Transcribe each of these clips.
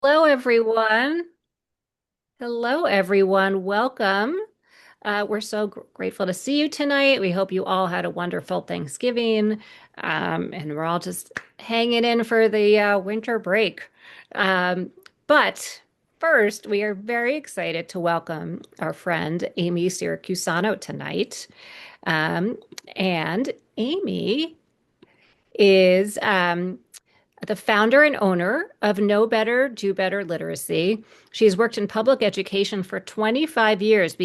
Hello, everyone. Hello, everyone. Welcome. We're so grateful to see you tonight. We hope you all had a wonderful Thanksgiving, and we're all just hanging in for the winter break. Um, but first, we are very excited to welcome our friend Amy Siracusano tonight. Um, and Amy is the founder and owner of Know Better, Do Better Literacy. She's worked in public education for 25 years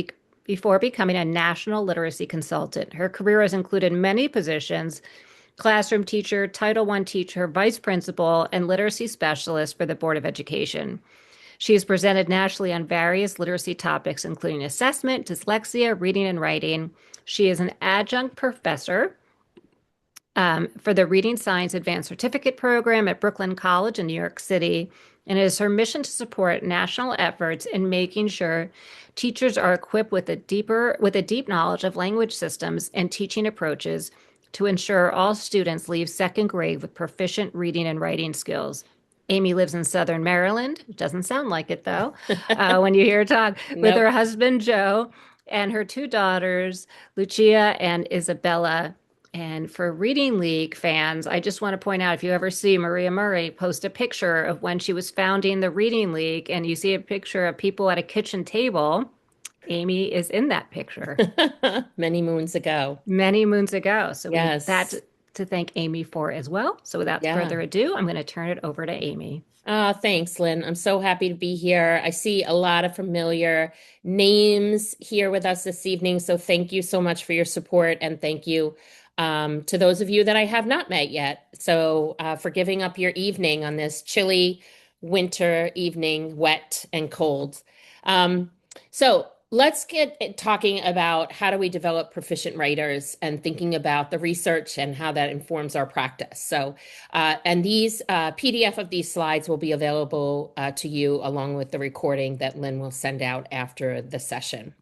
before becoming a national literacy consultant. Her career has included many positions: classroom teacher, Title I teacher, vice principal, and literacy specialist for the Board of Education. She has presented nationally on various literacy topics, including assessment, dyslexia, reading and writing. She is an adjunct professor for the Reading Science Advanced Certificate Program at Brooklyn College in New York City, and it is her mission to support national efforts in making sure teachers are equipped with a deep knowledge of language systems and teaching approaches to ensure all students leave second grade with proficient reading and writing skills. Amy lives in Southern Maryland. Doesn't sound like it though, when you hear her talk, with her Nope. husband Joe and her two daughters, Lucia and Isabella. And for Reading League fans, I just want to point out, if you ever see Maria Murray post a picture of when she was founding the Reading League and you see a picture of people at a kitchen table, Amy is in that picture Many moons ago. many moons ago. So we have that Yes. to thank Amy for as well. So without Yeah. further ado, I'm going to turn it over to Amy. Thanks, Lynn. I'm so happy to be here. I see a lot of familiar names here with us this evening. So thank you so much for your support. And thank you to those of you that I have not met yet. So for giving up your evening on this chilly winter evening, wet and cold. Um, so let's get talking about how do we develop proficient writers and thinking about the research and how that informs our practice. And these PDF of these slides will be available to you along with the recording that Lynn will send out after the session.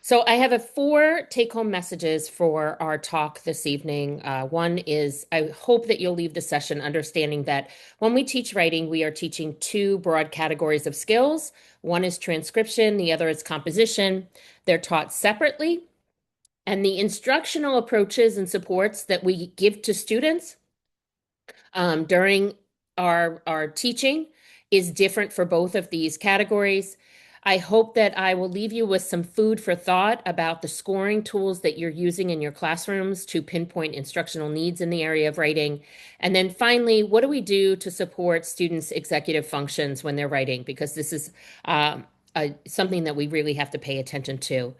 So I have four take-home messages for our talk this evening. One is I hope that you'll leave the session understanding that when we teach writing, we are teaching two broad categories of skills. One is transcription, the other is composition. They're taught separately, and the instructional approaches and supports that we give to students during our teaching is different for both of these categories. I hope that I will leave you with some food for thought about the scoring tools that you're using in your classrooms to pinpoint instructional needs in the area of writing. And then finally, what do we do to support students' executive functions when they're writing? Because this is something that we really have to pay attention to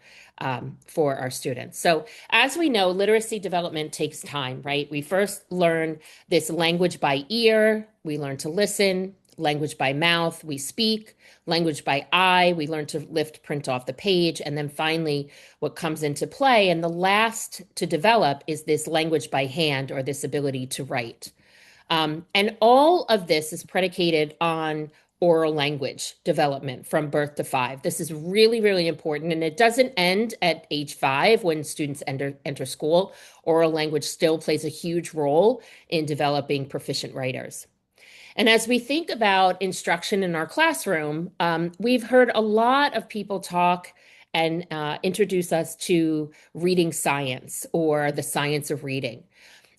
for our students. So, as we know, literacy development takes time, right? We first learn this language by ear, we learn to listen, language by mouth, we speak, language by eye, we learn to lift print off the page, and then finally, what comes into play, and the last to develop is this language by hand or this ability to write. And all of this is predicated on oral language development from birth to five. This is really, really important. And it doesn't end at age five when students enter school. Oral language still plays a huge role in developing proficient writers. And as we think about instruction in our classroom, we've heard a lot of people talk and introduce us to reading science or the science of reading.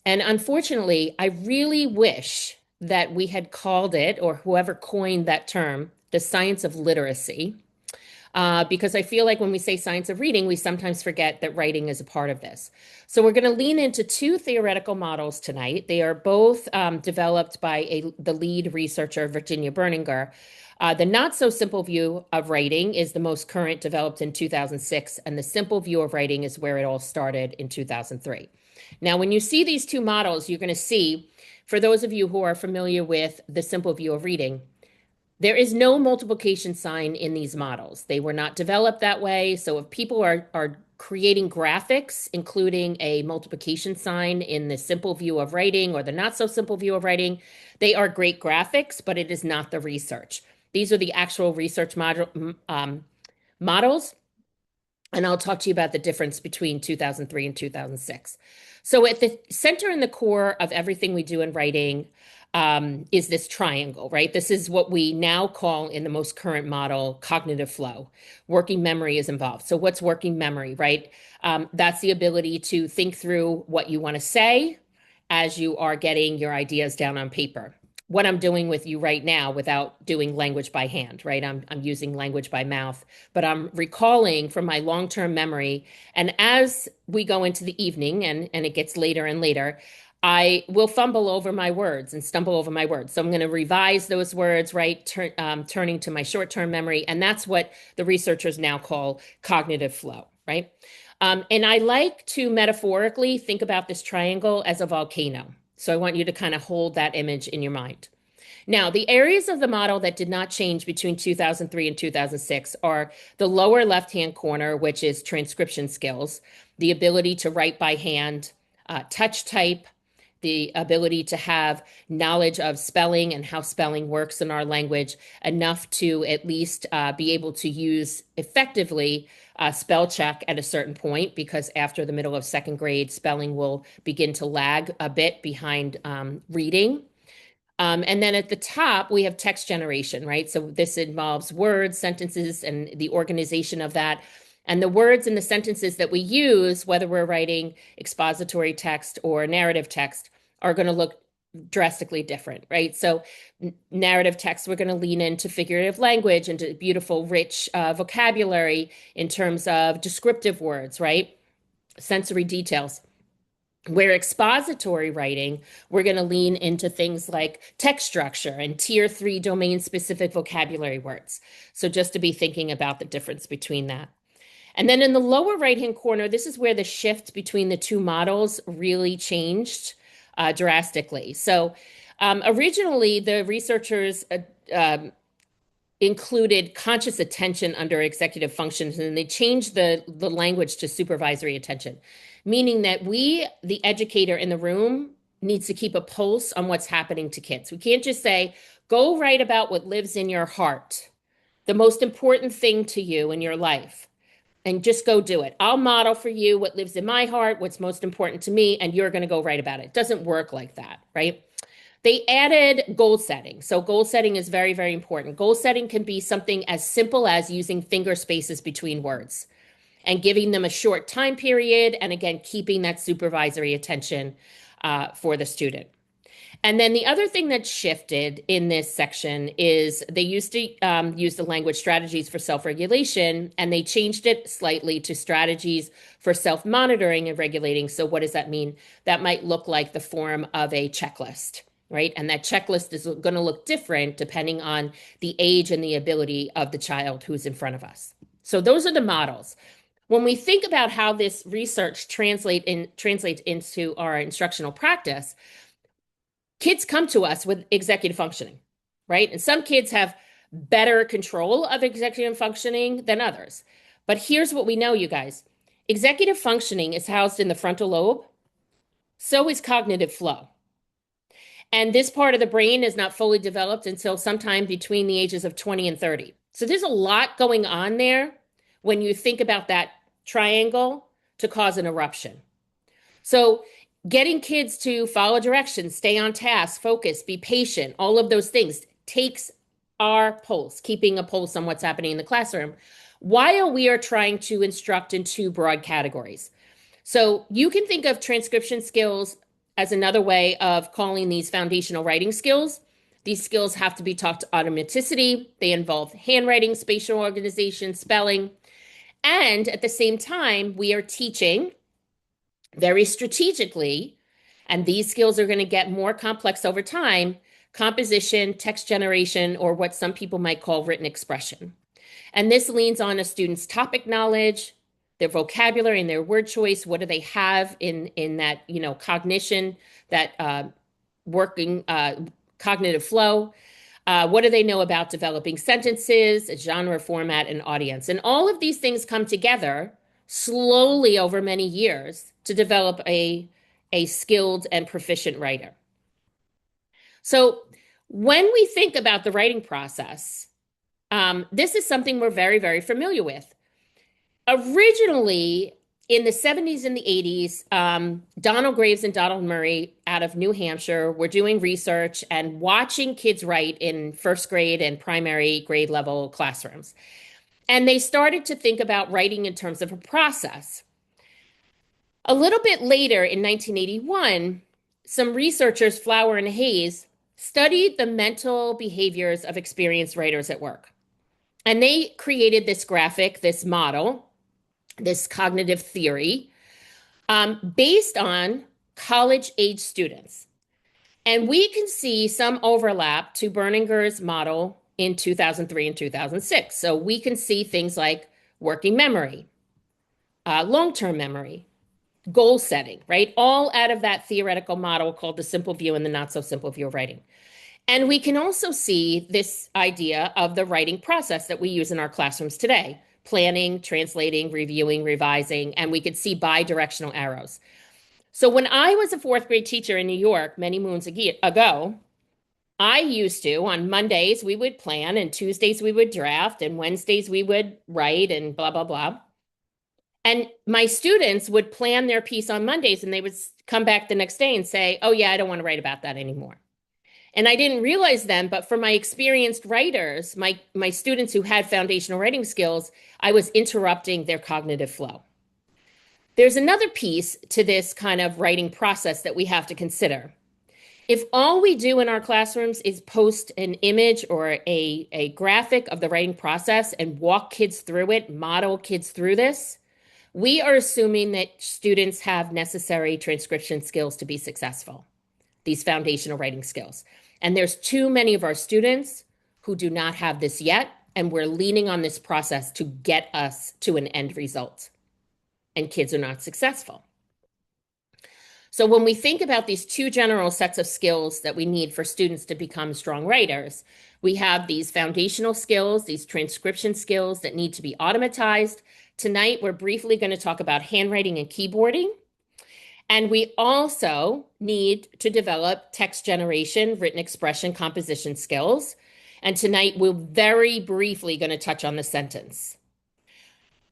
And unfortunately, I really wish that we had called it, or whoever coined that term, the science of literacy, because I feel like when we say science of reading, we sometimes forget that writing is a part of this. So we're going to lean into two theoretical models tonight. They are both developed by the lead researcher, Virginia Berninger. The not so simple view of writing is the most current, developed in 2006, and the simple view of writing is where it all started in 2003. Now, when you see these two models, you're going to see, for those of you who are familiar with the simple view of reading, there is no multiplication sign in these models. They were not developed that way. So if people are creating graphics, including a multiplication sign in the simple view of writing or the not so simple view of writing, they are great graphics, but it is not the research. These are the actual research models. And I'll talk to you about the difference between 2003 and 2006. So, at the center and the core of everything we do in writing is this triangle, right? This is what we now call in the most current model cognitive flow. Working memory is involved. So, what's working memory, right? That's the ability to think through what you want to say as you are getting your ideas down on paper. What I'm doing with you right now without doing language by hand, right? I'm using language by mouth, but I'm recalling from my long-term memory. And as we go into the evening and it gets later and later, I will fumble over my words and stumble over my words. So I'm going to revise those words, right? Turning to my short-term memory. And that's what the researchers now call cognitive flow, right? And I like to metaphorically think about this triangle as a volcano. So I want you to kind of hold that image in your mind. Now, the areas of the model that did not change between 2003 and 2006 are the lower left-hand corner, which is transcription skills, the ability to write by hand, touch type, the ability to have knowledge of spelling and how spelling works in our language, enough to at least be able to use effectively spell check at a certain point, because after the middle of second grade, spelling will begin to lag a bit behind reading. And then at the top, we have text generation, right? So this involves words, sentences, and the organization of that. And the words and the sentences that we use, whether we're writing expository text or narrative text, are going to look drastically different, right? So narrative text, we're going to lean into figurative language, into beautiful, rich vocabulary in terms of descriptive words, right? Sensory details. Where expository writing, we're going to lean into things like text structure and tier three domain specific vocabulary words. So just to be thinking about the difference between that. And then in the lower right-hand corner, this is where the shift between the two models really changed drastically. So originally, the researchers included conscious attention under executive functions, and they changed the language to supervisory attention, meaning that we, the educator in the room, needs to keep a pulse on what's happening to kids. We can't just say, go write about what lives in your heart, the most important thing to you in your life, and just go do it. I'll model for you what lives in my heart, what's most important to me, and you're going to go write about it. It doesn't work like that, right? They added goal setting. So goal setting is very, very important. Goal setting can be something as simple as using finger spaces between words and giving them a short time period. And again, keeping that supervisory attention for the student. And then the other thing that shifted in this section is they used to use the language strategies for self-regulation, and they changed it slightly to strategies for self-monitoring and regulating. So what does that mean? That might look like the form of a checklist, right? And that checklist is going to look different depending on the age and the ability of the child who's in front of us. So those are the models. When we think about how this research translates into our instructional practice, kids come to us with executive functioning, right? And some kids have better control of executive functioning than others. But here's what we know, you guys. Executive functioning is housed in the frontal lobe. So is cognitive flow. And this part of the brain is not fully developed until sometime between the ages of 20 and 30. So there's a lot going on there when you think about that triangle to cause an eruption. So getting kids to follow directions, stay on task, focus, be patient, all of those things takes our pulse, keeping a pulse on what's happening in the classroom, while we are trying to instruct in two broad categories. So you can think of transcription skills as another way of calling these foundational writing skills. These skills have to be taught to automaticity. They involve handwriting, spatial organization, spelling. And at the same time, we are teaching very strategically, and these skills are going to get more complex over time, composition, text generation, or what some people might call written expression. And this leans on a student's topic knowledge, their vocabulary and their word choice. What do they have in that, cognition, that working cognitive flow? What do they know about developing sentences, genre format, and audience? And all of these things come together slowly over many years to develop a skilled and proficient writer. So when we think about the writing process, this is something we're very, very familiar with. Originally, in the 70s and the 80s, Donald Graves and Donald Murray out of New Hampshire were doing research and watching kids write in first grade and primary grade level classrooms. And they started to think about writing in terms of a process. A little bit later in 1981, some researchers, Flower and Hayes, studied the mental behaviors of experienced writers at work. And they created this graphic, this model, this cognitive theory based on college age students. And we can see some overlap to Berninger's model in 2003 and 2006. So we can see things like working memory, long-term memory, goal setting, right? All out of that theoretical model called the simple view and the not so simple view of writing. And we can also see this idea of the writing process that we use in our classrooms today, planning, translating, reviewing, revising, and we could see bi-directional arrows. So when I was a fourth grade teacher in New York many moons ago, I used to, on Mondays, we would plan, and Tuesdays we would draft, and Wednesdays we would write, and blah, blah, blah. And my students would plan their piece on Mondays, and they would come back the next day and say, oh, yeah, I don't want to write about that anymore. And I didn't realize then, but for my experienced writers, my students who had foundational writing skills, I was interrupting their cognitive flow. There's another piece to this kind of writing process that we have to consider. If all we do in our classrooms is post an image or a graphic of the writing process and walk kids through it, model kids through this, we are assuming that students have necessary transcription skills to be successful, these foundational writing skills. And there's too many of our students who do not have this yet, and we're leaning on this process to get us to an end result. And kids are not successful. So when we think about these two general sets of skills that we need for students to become strong writers, we have these foundational skills, these transcription skills that need to be automatized. Tonight, we're briefly going to talk about handwriting and keyboarding. And we also need to develop text generation, written expression, composition skills. And tonight, we're very briefly going to touch on the sentence.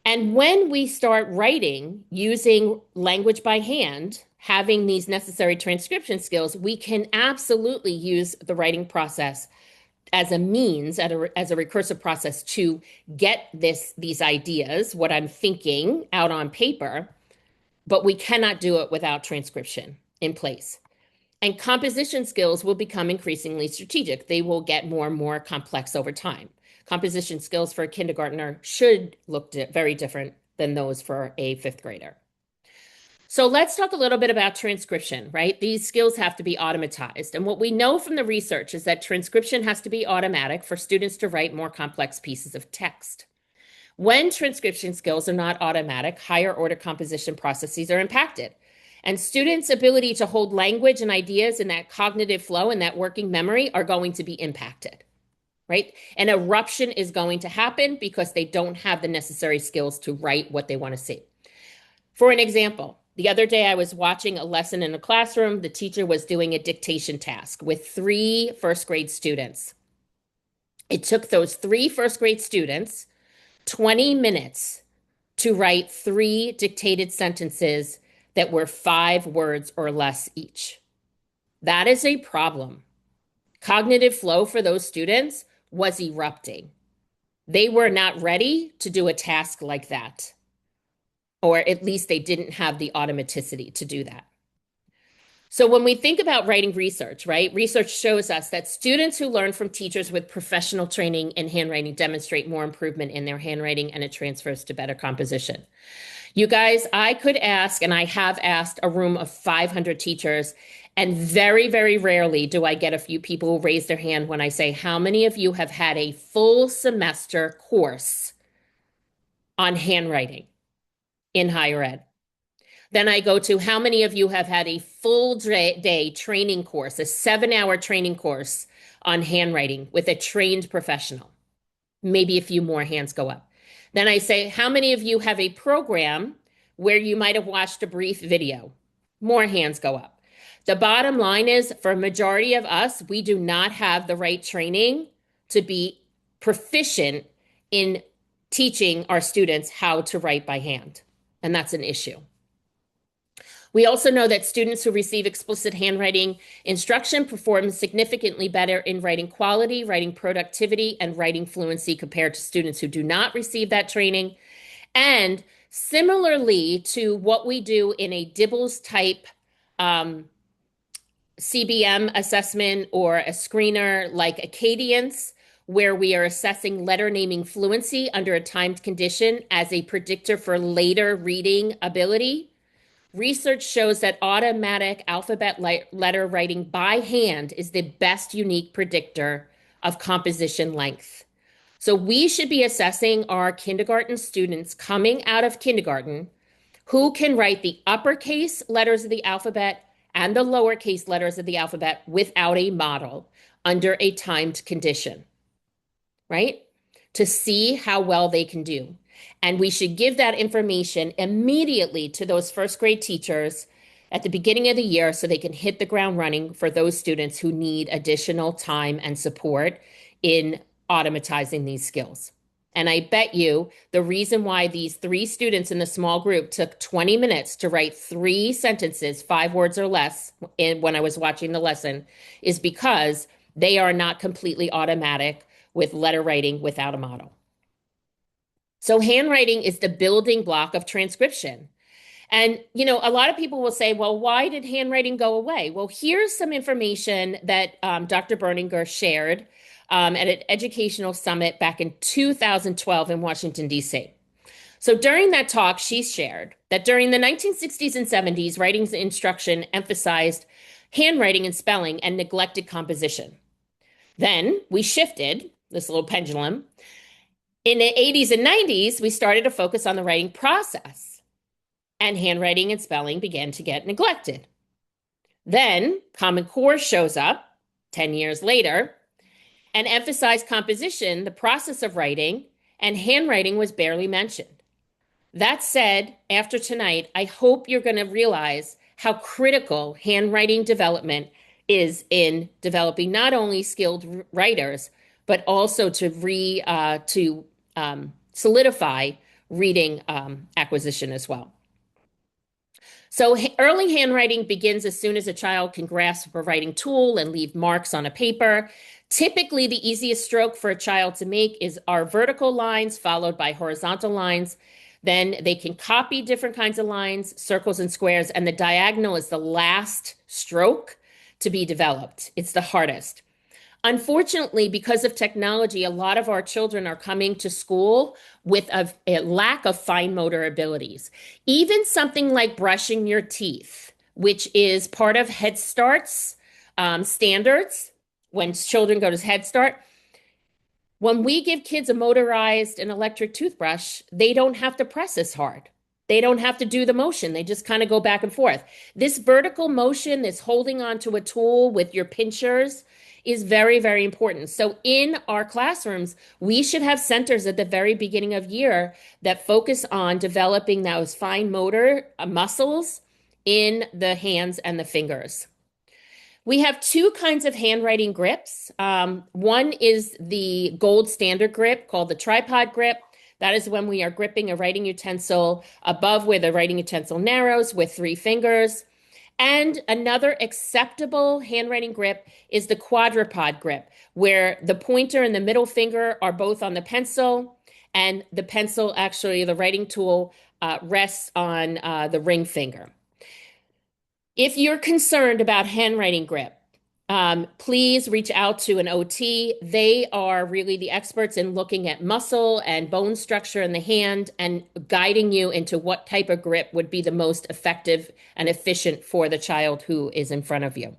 And when we start writing using language by hand, having these necessary transcription skills, we can absolutely use the writing process as a means, as a recursive process to get these ideas, what I'm thinking, out on paper, but we cannot do it without transcription in place. And composition skills will become increasingly strategic. They will get more and more complex over time. Composition skills for a kindergartner should look very different than those for a fifth grader. So let's talk a little bit about transcription, right? These skills have to be automatized. And what we know from the research is that transcription has to be automatic for students to write more complex pieces of text. When transcription skills are not automatic, higher order composition processes are impacted. And students' ability to hold language and ideas in that cognitive flow and that working memory are going to be impacted, right? An eruption is going to happen because they don't have the necessary skills to write what they want to see. For an example, the other day I was watching a lesson in a classroom. The teacher was doing a dictation task with 3 first grade students. It took those 3 first grade students 20 minutes to write 3 dictated sentences that were 5 words or less each. That is a problem. Cognitive flow for those students was erupting. They were not ready to do a task like that, or at least they didn't have the automaticity to do that. So when we think about writing research, right, research shows us that students who learn from teachers with professional training in handwriting demonstrate more improvement in their handwriting, and it transfers to better composition. You guys, I could ask, and I have asked a room of 500 teachers, and very, very rarely do I get a few people who raise their hand when I say, how many of you have had a full semester course on handwriting in higher ed? Then I go to how many of you have had a full day training course, a 7-hour training course on handwriting with a trained professional? Maybe a few more hands go up. Then I say, how many of you have a program where you might have watched a brief video? More hands go up. The bottom line is, for a majority of us, we do not have the right training to be proficient in teaching our students how to write by hand. and that's an issue. We also know that students who receive explicit handwriting instruction perform significantly better in writing quality, writing productivity, and writing fluency compared to students who do not receive that training. And similarly to what we do in a Dibbles type um, CBM assessment or a screener like Acadience, where we are assessing letter naming fluency under a timed condition as a predictor for later reading ability. Research shows that automatic alphabet letter writing by hand is the best unique predictor of composition length. So we should be assessing our kindergarten students coming out of kindergarten who can write the uppercase letters of the alphabet and the lowercase letters of the alphabet without a model under a timed condition, right? To see how well they can do. And we should give that information immediately to those first grade teachers at the beginning of the year so they can hit the ground running for those students who need additional time and support in automatizing these skills. And I bet you the reason why these three students in the small group took 20 minutes to write three sentences, 5 words or less, when I was watching the lesson, is because they are not completely automatic with letter writing without a model. So handwriting is the building block of transcription. And, a lot of people will say, well, why did handwriting go away? Well, here's some information that Dr. Berninger shared at an educational summit back in 2012 in Washington, D.C. So during that talk, she shared that during the 1960s and 70s, writing instruction emphasized handwriting and spelling and neglected composition. Then we shifted this little pendulum. In the 80s and 90s, we started to focus on the writing process, and handwriting and spelling began to get neglected. Then Common Core shows up 10 years later and emphasized composition, the process of writing, and handwriting was barely mentioned. That said, after tonight, I hope you're going to realize how critical handwriting development is in developing not only skilled writers, but also to solidify reading acquisition as well. So early handwriting begins as soon as a child can grasp a writing tool and leave marks on a paper. Typically, the easiest stroke for a child to make is our vertical lines followed by horizontal lines. Then they can copy different kinds of lines, circles and squares, and the diagonal is the last stroke to be developed. It's the hardest. Unfortunately, because of technology, a lot of our children are coming to school with a lack of fine motor abilities. Even something like brushing your teeth, which is part of Head Start's standards when children go to Head Start. When we give kids a motorized and electric toothbrush, they don't have to press as hard. They don't have to do the motion. They just kind of go back and forth. This vertical motion, this holding onto a tool with your pinchers, is very, very important. So in our classrooms, we should have centers at the very beginning of year that focus on developing those fine motor muscles in the hands and the fingers. We have two kinds of handwriting grips. One is the gold standard grip called the tripod grip. That is when we are gripping a writing utensil above where the writing utensil narrows with 3 fingers. And another acceptable handwriting grip is the quadrupod grip, where the pointer and the middle finger are both on the pencil, and the pencil, actually, the writing tool, rests on the ring finger. If you're concerned about handwriting grip, please reach out to an OT. They are really the experts in looking at muscle and bone structure in the hand and guiding you into what type of grip would be the most effective and efficient for the child who is in front of you.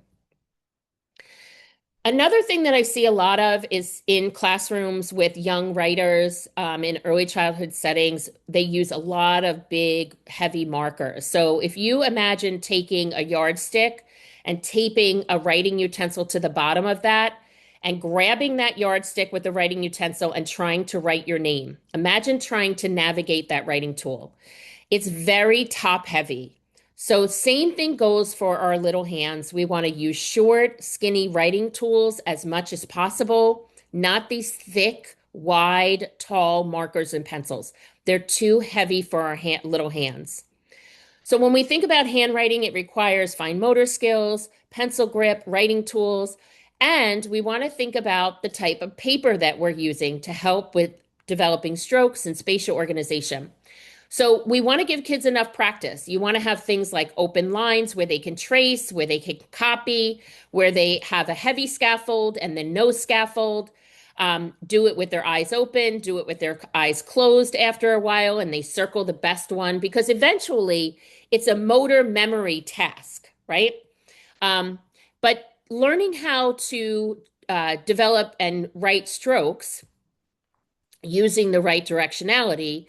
Another thing that I see a lot of is in classrooms with young writers in early childhood settings, they use a lot of big, heavy markers. So if you imagine taking a yardstick and taping a writing utensil to the bottom of that and grabbing that yardstick with the writing utensil and trying to write your name, imagine trying to navigate that writing tool. It's very top heavy. So same thing goes for our little hands. We want to use short, skinny writing tools as much as possible, not these thick, wide, tall markers and pencils. They're too heavy for our little hands. So when we think about handwriting, it requires fine motor skills, pencil grip, writing tools, and we want to think about the type of paper that we're using to help with developing strokes and spatial organization. So we want to give kids enough practice. You want to have things like open lines where they can trace, where they can copy, where they have a heavy scaffold and then no scaffold. Do it with their eyes open, do it with their eyes closed after a while, and they circle the best one because eventually it's a motor memory task, right? Um, but learning how to develop and write strokes using the right directionality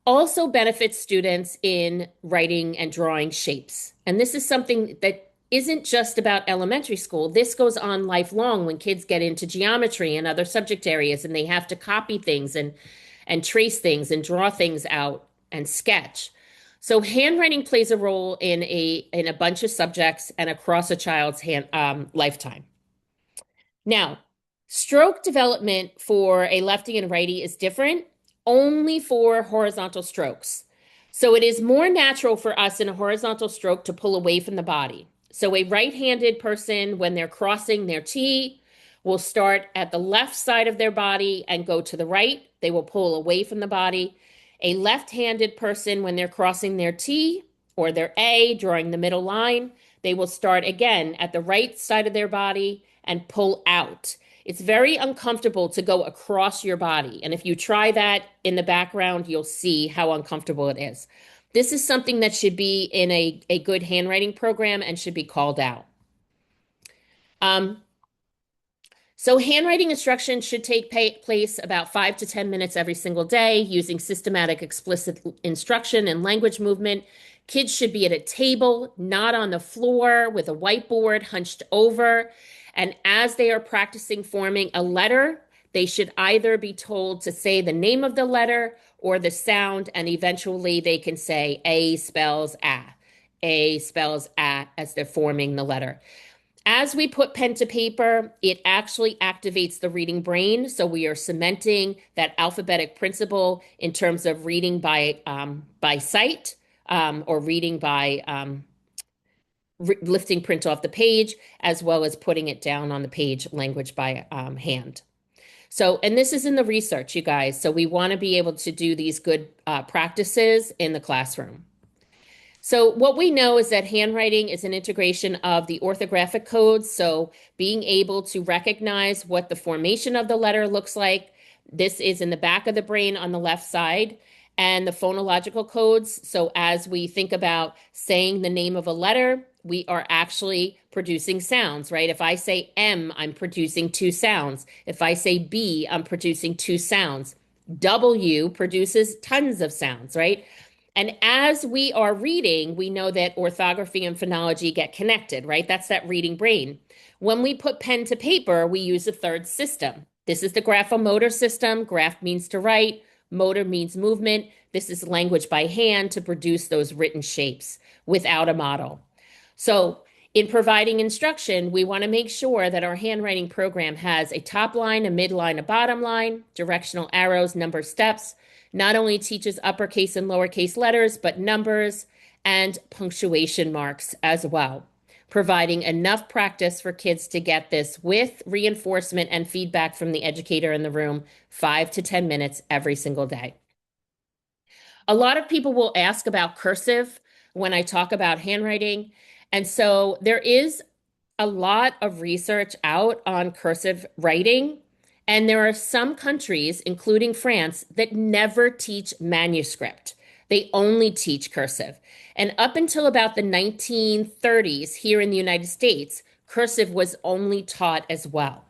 also benefits students in writing and drawing shapes. And this is something that isn't just about elementary school. This goes on lifelong when kids get into geometry and other subject areas and they have to copy things and trace things and draw things out and sketch. So handwriting plays a role in a bunch of subjects and across a child's lifetime. Now, stroke development for a lefty and righty is different only for horizontal strokes. So it is more natural for us in a horizontal stroke to pull away from the body. So a right-handed person, when they're crossing their T, will start at the left side of their body and go to the right. They will pull away from the body. A left-handed person, when they're crossing their T or their A, drawing the middle line, they will start again at the right side of their body and pull out. It's very uncomfortable to go across your body. And if you try that in the background, you'll see how uncomfortable it is. This is something that should be in a good handwriting program and should be called out. Um, so handwriting instruction should take place about 5 to 10 minutes every single day using systematic explicit instruction and language movement. Kids should be at a table, not on the floor with a whiteboard hunched over. And as they are practicing forming a letter, they should either be told to say the name of the letter or the sound, and eventually they can say A spells a, A spells a as they're forming the letter. As we put pen to paper, it actually activates the reading brain. So we are cementing that alphabetic principle in terms of reading by sight or reading by lifting print off the page, as well as putting it down on the page, language by hand. So, and this is in the research, you guys. So we want to be able to do these good practices in the classroom. So what we know is that handwriting is an integration of the orthographic codes. So being able to recognize what the formation of the letter looks like. This is in the back of the brain on the left side. And the phonological codes. So as we think about saying the name of a letter, we are actually producing sounds, right? If I say M, I'm producing two sounds. If I say B, I'm producing two sounds. W produces tons of sounds, right? And as we are reading, we know that orthography and phonology get connected, right? That's that reading brain. When we put pen to paper, we use a third system. This is the graphomotor system. Graph means to write, motor means movement. This is language by hand to produce those written shapes without a model. So, in providing instruction, we want to make sure that our handwriting program has a top line, a midline, a bottom line, directional arrows, number steps, not only teaches uppercase and lowercase letters, but numbers and punctuation marks as well, providing enough practice for kids to get this with reinforcement and feedback from the educator in the room 5 to 10 minutes every single day. A lot of people will ask about cursive when I talk about handwriting. And so there is a lot of research out on cursive writing. And there are some countries, including France, that never teach manuscript. They only teach cursive. And up until about the 1930s here in the United States, cursive was only taught as well.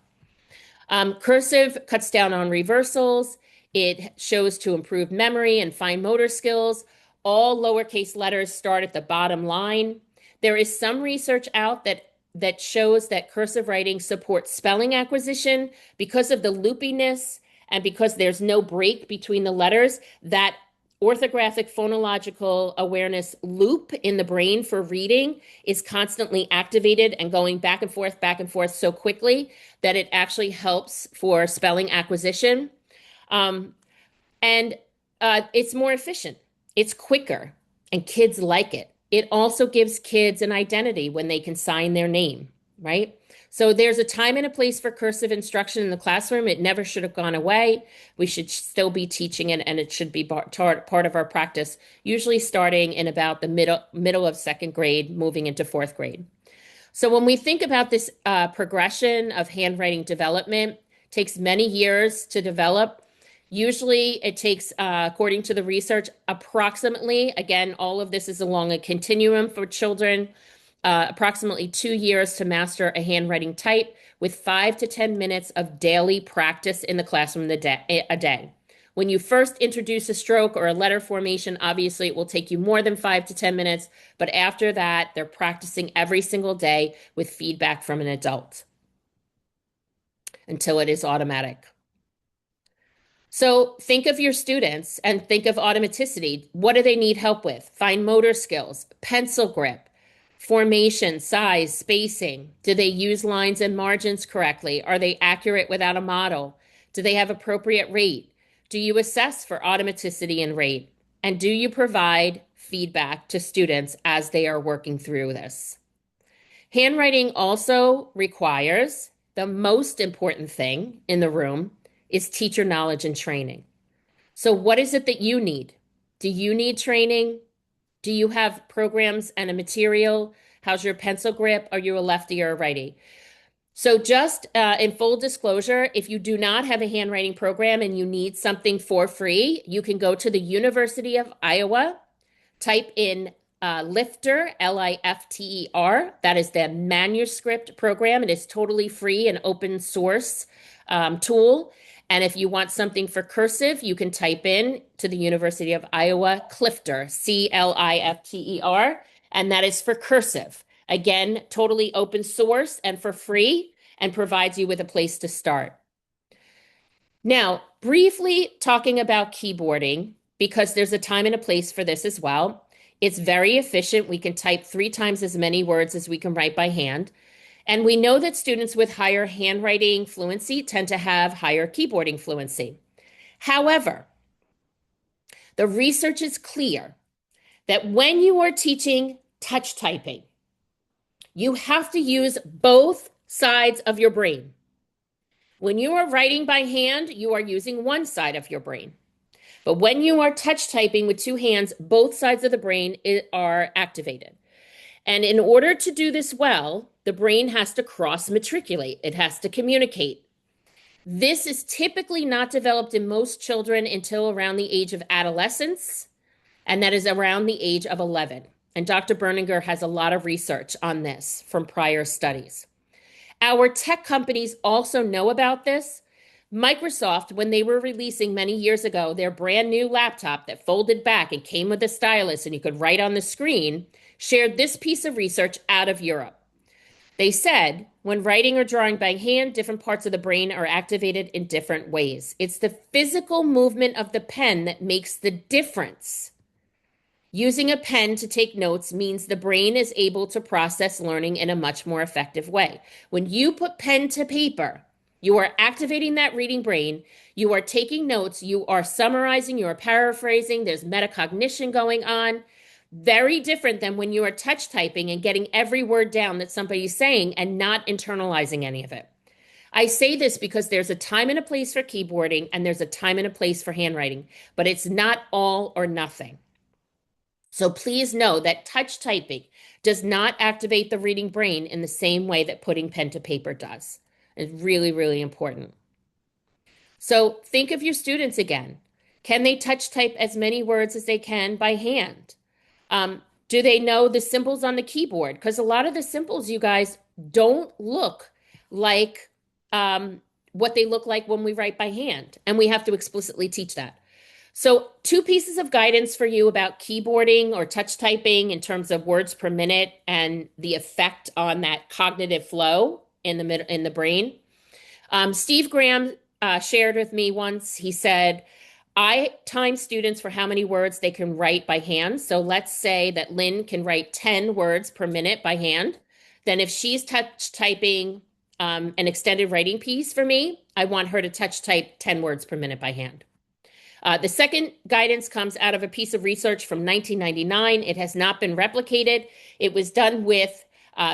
Cursive cuts down on reversals. It shows to improve memory and fine motor skills. All lowercase letters start at the bottom line. There is some research out that shows that cursive writing supports spelling acquisition because of the loopiness and because there's no break between the letters. That orthographic phonological awareness loop in the brain for reading is constantly activated and going back and forth so quickly that it actually helps for spelling acquisition. And It's more efficient, it's quicker, and kids like it. It also gives kids an identity when they can sign their name, right? So there's a time and a place for cursive instruction in the classroom. It never should have gone away. We should still be teaching it, and it should be part of our practice, usually starting in about the middle of second grade, moving into fourth grade. So when we think about this progression of handwriting development, takes many years to develop. Usually it takes, according to the research, approximately, again, all of this is along a continuum for children, approximately 2 years to master a handwriting type with 5 to 10 minutes of daily practice in the classroom a day. When you first introduce a stroke or a letter formation, obviously it will take you more than 5 to 10 minutes, but after that, they're practicing every single day with feedback from an adult until it is automatic. So think of your students and think of automaticity. What do they need help with? Fine motor skills, pencil grip, formation, size, spacing. Do they use lines and margins correctly? Are they accurate without a model? Do they have appropriate rate? Do you assess for automaticity and rate? And do you provide feedback to students as they are working through this? Handwriting also requires the most important thing in the room is teacher knowledge and training. So, what is it that you need? Do you need training? Do you have programs and a material? How's your pencil grip? Are you a lefty or a righty? So, just in full disclosure, if you do not have a handwriting program and you need something for free, you can go to the University of Iowa. Type in Lifter, Lifter. That is the manuscript program. It is totally free and open source tool. And if you want something for cursive, you can type in to the University of Iowa Clifter, Clifter, and that is for cursive. Again, totally open source and for free, and provides you with a place to start. Now, briefly talking about keyboarding, because there's a time and a place for this as well. It's very efficient. We can type 3 times as many words as we can write by hand. And we know that students with higher handwriting fluency tend to have higher keyboarding fluency. However, the research is clear that when you are teaching touch typing, you have to use both sides of your brain. When you are writing by hand, you are using one side of your brain. But when you are touch typing with 2 hands, both sides of the brain are activated. And in order to do this well, the brain has to cross matriculate. It has to communicate. This is typically not developed in most children until around the age of adolescence, and that is around the age of 11. And Dr. Berninger has a lot of research on this from prior studies. Our tech companies also know about this. Microsoft, when they were releasing many years ago their brand new laptop that folded back and came with a stylus and you could write on the screen, shared this piece of research out of Europe. They said when writing or drawing by hand, different parts of the brain are activated in different ways. It's the physical movement of the pen that makes the difference. Using a pen to take notes means the brain is able to process learning in a much more effective way. When you put pen to paper, you are activating that reading brain. You are taking notes. You are summarizing. You are paraphrasing. There's metacognition going on. Very different than when you are touch typing and getting every word down that somebody's saying and not internalizing any of it. I say this because there's a time and a place for keyboarding and there's a time and a place for handwriting, but it's not all or nothing. So please know that touch typing does not activate the reading brain in the same way that putting pen to paper does. It's really, really important. So think of your students again. Can they touch type as many words as they can by hand? Do they know the symbols on the keyboard? Because a lot of the symbols, you guys, don't look like what they look like when we write by hand. And we have to explicitly teach that. So 2 pieces of guidance for you about keyboarding or touch typing in terms of words per minute and the effect on that cognitive flow in the brain. Steve Graham shared with me once, he said, I time students for how many words they can write by hand. So let's say that Lynn can write 10 words per minute by hand. Then if she's touch typing an extended writing piece for me, I want her to touch type 10 words per minute by hand. The second guidance comes out of a piece of research from 1999. It has not been replicated. It was done with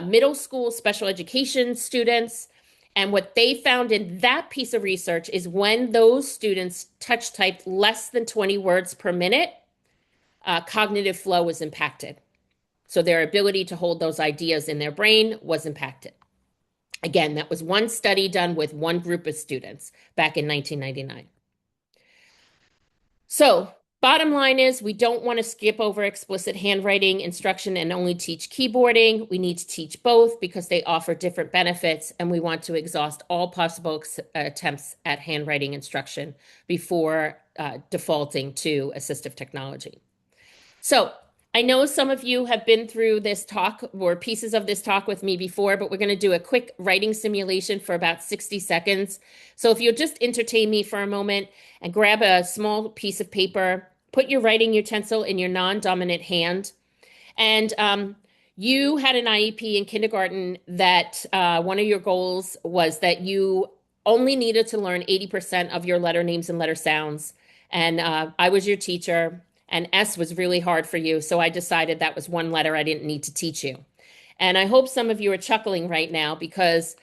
middle school special education students. And what they found in that piece of research is when those students touch typed less than 20 words per minute, cognitive flow was impacted. So their ability to hold those ideas in their brain was impacted. Again, that was one study done with one group of students back in 1999. So, bottom line is we don't want to skip over explicit handwriting instruction and only teach keyboarding. We need to teach both because they offer different benefits, and we want to exhaust all possible attempts at handwriting instruction before defaulting to assistive technology. So, I know some of you have been through this talk or pieces of this talk with me before, but we're going to do a quick writing simulation for about 60 seconds. So if you'll just entertain me for a moment and grab a small piece of paper, put your writing utensil in your non-dominant hand. And you had an IEP in kindergarten that one of your goals was that you only needed to learn 80% of your letter names and letter sounds. And I was your teacher, and S was really hard for you. So I decided that was one letter I didn't need to teach you. And I hope some of you are chuckling right now because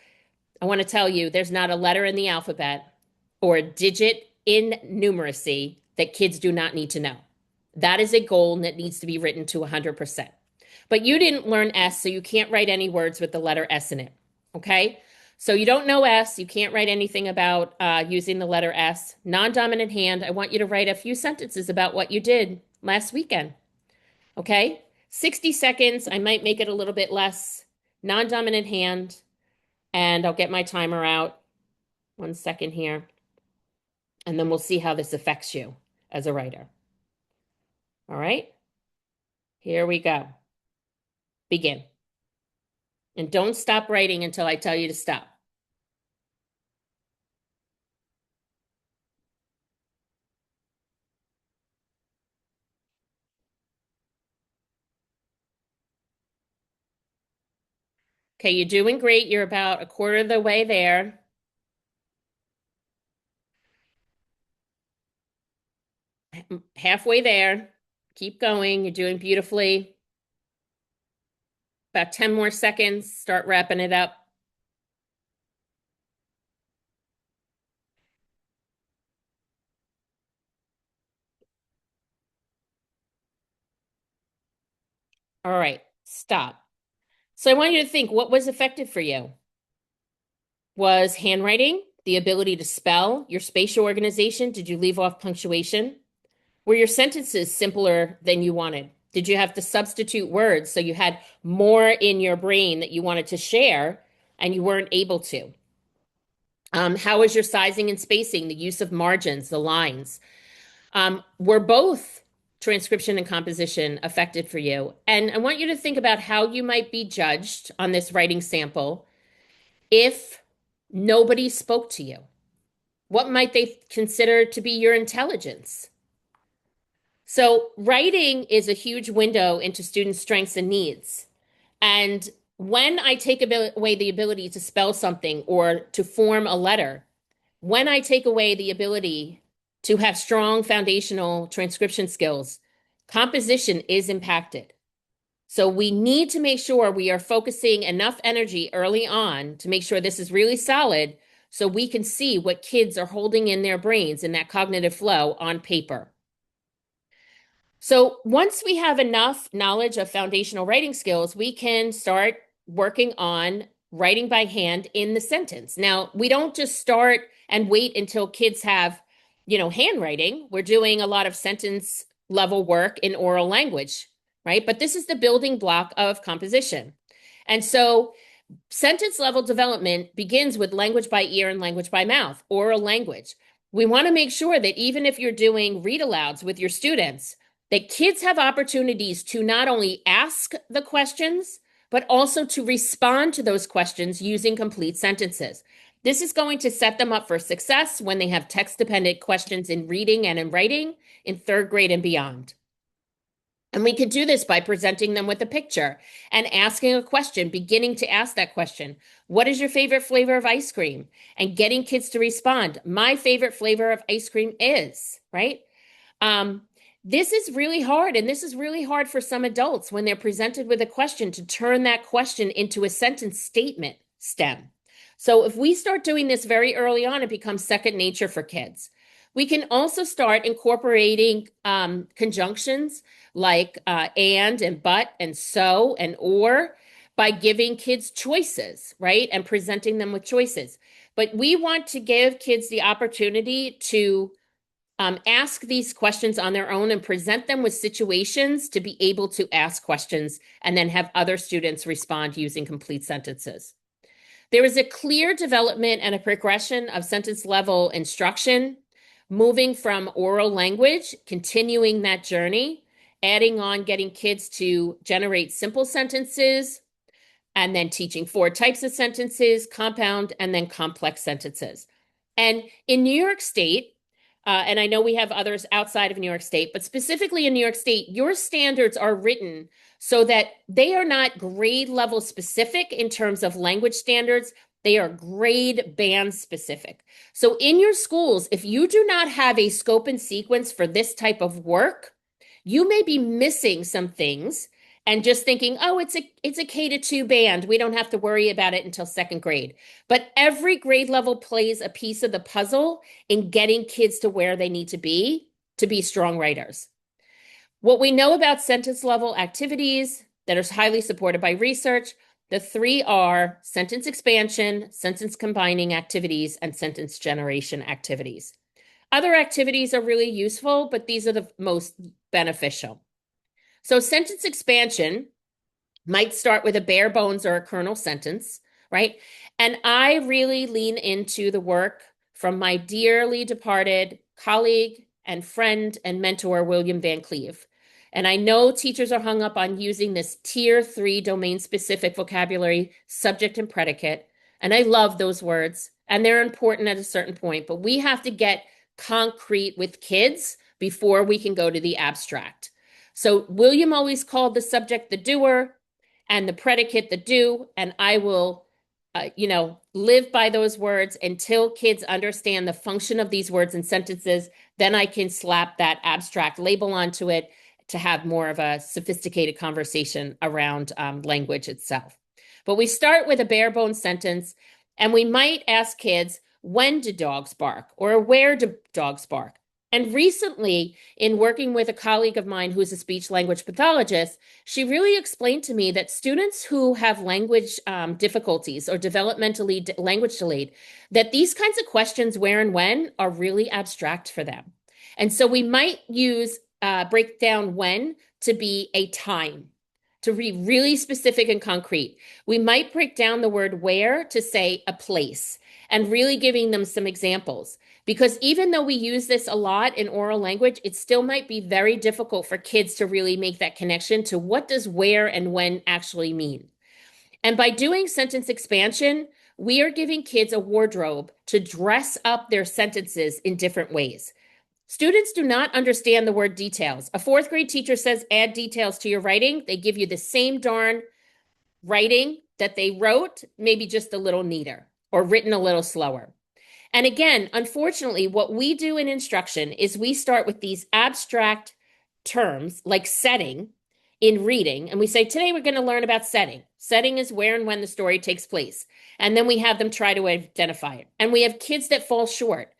I want to tell you there's not a letter in the alphabet or a digit in numeracy that kids do not need to know. That is a goal that needs to be written to 100%. But you didn't learn S, so you can't write any words with the letter S in it. Okay? So you don't know S. You can't write anything about using the letter S. Non-dominant hand, I want you to write a few sentences about what you did last weekend. Okay? 60 seconds. I might make it a little bit less. Non-dominant hand. And I'll get my timer out. 1 second here. And then we'll see how this affects you as a writer. All right? Here we go. Begin. And don't stop writing until I tell you to stop. Okay, you're doing great. You're about a quarter of the way there. Halfway there. Keep going. You're doing beautifully. About 10 more seconds. Start wrapping it up. All right, stop. So I want you to think what was effective for you? Was handwriting, the ability to spell, your spatial organization? Did you leave off punctuation? Were your sentences simpler than you wanted? Did you have to substitute words so you had more in your brain that you wanted to share and you weren't able to? How was your sizing and spacing, the use of margins, the lines? Were both transcription and composition affected for you? And I want you to think about how you might be judged on this writing sample if nobody spoke to you. What might they consider to be your intelligence? So, writing is a huge window into students' strengths and needs. And when I take away the ability to spell something or to form a letter, when I take away the ability to have strong foundational transcription skills, composition is impacted. So we need to make sure we are focusing enough energy early on to make sure this is really solid so we can see what kids are holding in their brains in that cognitive flow on paper. So once we have enough knowledge of foundational writing skills, we can start working on writing by hand in the sentence. Now, we don't just start and wait until kids have, handwriting. We're doing a lot of sentence level work in oral language, right? But this is the building block of composition. And so sentence level development begins with language by ear and language by mouth, oral language. We want to make sure that even if you're doing read alouds with your students, that kids have opportunities to not only ask the questions, but also to respond to those questions using complete sentences. This is going to set them up for success when they have text-dependent questions in reading and in writing in third grade and beyond. And we could do this by presenting them with a picture and asking a question, beginning to ask that question. What is your favorite flavor of ice cream? And getting kids to respond. My favorite flavor of ice cream is, right? Um, this is really hard, and this is really hard for some adults when they're presented with a question to turn that question into a sentence statement stem. So if we start doing this very early on, it becomes second nature for kids. We can also start incorporating conjunctions like and but and so and or by giving kids choices, right? And presenting them with choices. But we want to give kids the opportunity to ask these questions on their own and present them with situations to be able to ask questions and then have other students respond using complete sentences. There is a clear development and a progression of sentence level instruction, moving from oral language, continuing that journey, adding on getting kids to generate simple sentences, and then teaching four types of sentences, compound, and then complex sentences. And in New York State, and I know we have others outside of New York State, but specifically in New York State, your standards are written so that they are not grade level specific in terms of language standards. They are grade band specific. So in your schools, if you do not have a scope and sequence for this type of work, you may be missing some things and just thinking, oh, it's a K to 2 band. We don't have to worry about it until second grade. But every grade level plays a piece of the puzzle in getting kids to where they need to be strong writers. What we know about sentence level activities that are highly supported by research, the three are sentence expansion, sentence combining activities, and sentence generation activities. Other activities are really useful, but these are the most beneficial. So sentence expansion might start with a bare bones or a kernel sentence, right? And I really lean into the work from my dearly departed colleague and friend and mentor, William Van Cleve. And I know teachers are hung up on using this tier 3 domain specific vocabulary, subject and predicate. And I love those words, and they're important at a certain point, but we have to get concrete with kids before we can go to the abstract. So William always called the subject the doer and the predicate the do, and I will, live by those words until kids understand the function of these words and sentences. Then I can slap that abstract label onto it to have more of a sophisticated conversation around language itself. But we start with a bare bones sentence, and we might ask kids, when do dogs bark? Or where do dogs bark? And recently, in working with a colleague of mine who's a speech language pathologist, she really explained to me that students who have language difficulties or developmentally language delayed, that these kinds of questions, where and when, are really abstract for them. And so we might use break down when to be a time, to be really specific and concrete. We might break down the word where to say a place, and really giving them some examples. Because even though we use this a lot in oral language, it still might be very difficult for kids to really make that connection to what does where and when actually mean. And by doing sentence expansion, we are giving kids a wardrobe to dress up their sentences in different ways. Students do not understand the word details. A fourth grade teacher says, add details to your writing. They give you the same darn writing that they wrote, maybe just a little neater or written a little slower. And again, unfortunately, what we do in instruction is we start with these abstract terms like setting in reading. And we say, today we're going to learn about setting. Setting is where and when the story takes place. And then we have them try to identify it. And we have kids that fall short.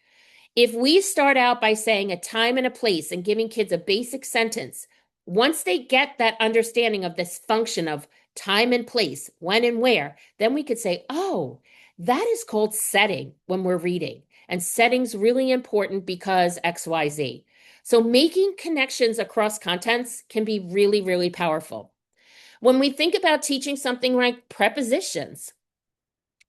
If we start out by saying a time and a place and giving kids a basic sentence, once they get that understanding of this function of time and place, when and where, then we could say, oh, that is called setting when we're reading. And setting's really important because XYZ. So making connections across contents can be really, really powerful. When we think about teaching something like prepositions,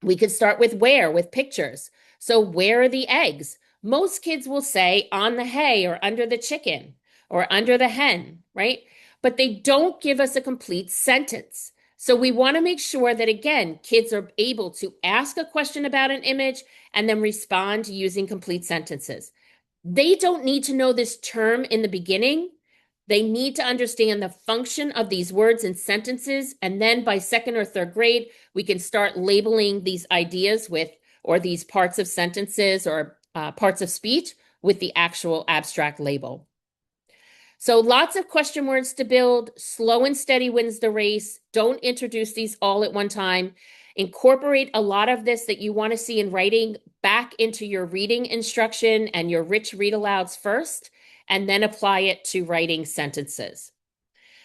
we could start with where, with pictures. So where are the eggs? Most kids will say on the hay or under the chicken or under the hen, right? But they don't give us a complete sentence. So we want to make sure that, again, kids are able to ask a question about an image and then respond using complete sentences. They don't need to know this term in the beginning. They need to understand the function of these words and sentences. And then by second or third grade, we can start labeling these ideas with, or these parts of sentences or parts of speech with the actual abstract label. So lots of question words to build. Slow and steady wins the race. Don't introduce these all at one time. Incorporate a lot of this that you want to see in writing back into your reading instruction and your rich read alouds first, and then apply it to writing sentences.